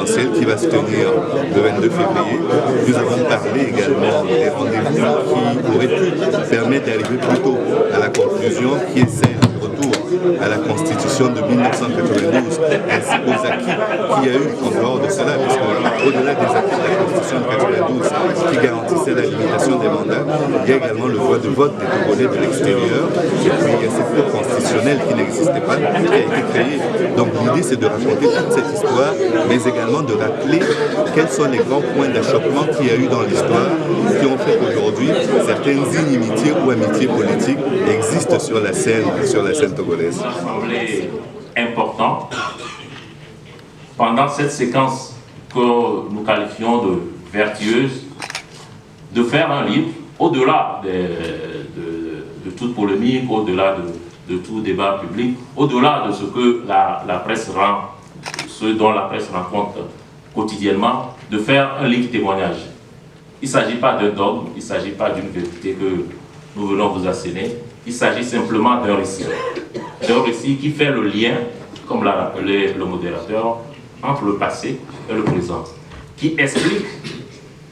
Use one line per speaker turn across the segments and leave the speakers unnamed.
présidentielle qui va se tenir le 22 février. Nous avons parlé également des rendez-vous qui auraient pu permettre d'arriver plus tôt à la conclusion qui est celle du retour à la Constitution de 1992 ainsi qu'aux acquis qu'il y a eu en dehors de cela, parce qu'au-delà des acquis de la Constitution de 1992 qui garantissait la limitation des mandats, il y a également le droit de vote des Togolais de l'extérieur, et puis il y a cette cour constitutionnelle qui n'existait pas, qui a été créée. Donc l'idée c'est de raconter toute cette histoire, mais également de rappeler quels sont les grands points d'achoppement qu'il y a eu dans l'histoire qui ont fait qu'aujourd'hui certaines inimitiés ou amitiés politiques existent sur la scène togolaise.
Semblait important pendant cette séquence que nous qualifions de vertueuse, de faire un livre au-delà de toute polémique, au-delà de tout débat public, au-delà de ce que la presse rend, ce dont la presse rend compte quotidiennement, de faire un livre témoignage. Il ne s'agit pas d'un dogme, il ne s'agit pas d'une vérité que nous venons vous asséner, il s'agit simplement d'un récit. D'un récit qui fait le lien, comme l'a rappelé le modérateur, entre le passé et le présent, qui explique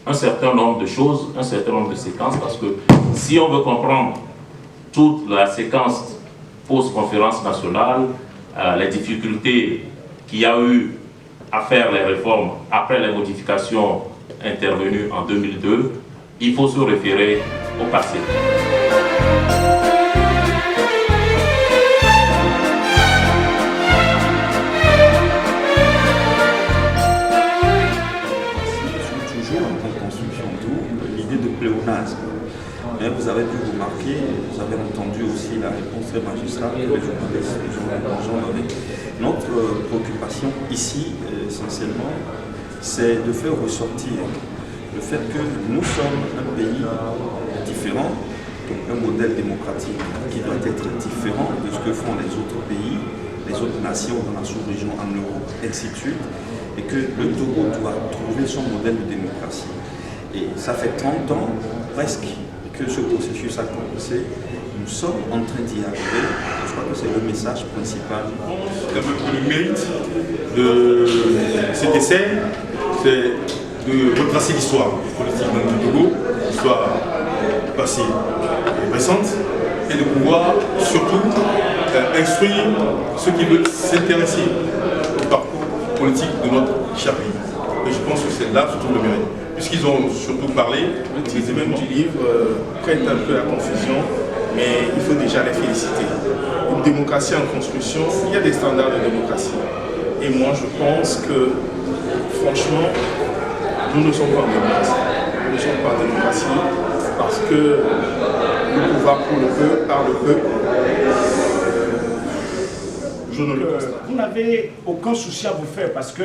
un certain nombre de choses, un certain nombre de séquences, parce que si on veut comprendre toute la séquence post-conférence nationale, les difficultés qu'il y a eu à faire les réformes après les modifications intervenues en 2002, il faut se référer au passé.
Mais vous avez pu remarquer, vous avez entendu aussi la réponse très magistrale que les journalistes ont donnée. Notre préoccupation ici, essentiellement, c'est de faire ressortir le fait que nous sommes un pays différent, donc un modèle démocratique qui doit être différent de ce que font les autres pays, les autres nations dans la sous-région, en Europe, ainsi de suite, et que le Togo doit trouver son modèle de démocratie. Et ça fait 30 ans, presque, que ce processus a commencé. Nous sommes en train d'y arriver. Je crois que c'est le message principal.
Le mérite de cet essai, c'est de retracer l'histoire politique du Togo, l'histoire passée et récente, et de pouvoir surtout instruire ceux qui veulent s'intéresser au parcours politique de notre cher pays. Et je pense que c'est là surtout le mérite. Puisqu'ils ont surtout parlé.
Le titre même du livre prête un peu à confusion, mais il faut déjà les féliciter. Une démocratie en construction, il y a des standards de démocratie. Et moi je pense que, franchement, nous ne sommes pas en démocratie. Nous ne sommes pas en démocratie parce que le pouvoir pour le peuple, par le peuple, je ne le pense pas.
Vous n'avez aucun souci à vous faire parce que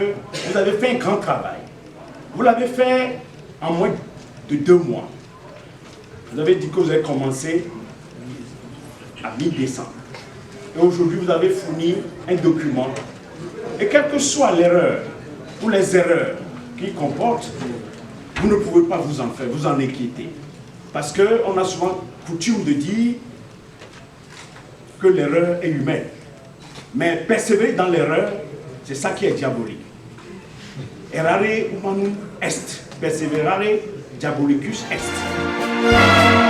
vous avez fait un grand travail. Vous l'avez fait en moins de 2 mois. Vous avez dit que vous avez commencé à mi-décembre. Et aujourd'hui, vous avez fourni un document. Et quelle que soit l'erreur ou les erreurs qu'il comporte, vous ne pouvez pas vous en faire, vous en inquiéter. Parce qu'on a souvent coutume de dire que l'erreur est humaine. Mais persévérer dans l'erreur, c'est ça qui est diabolique. Errare humanum est, perseverare diabolicus est.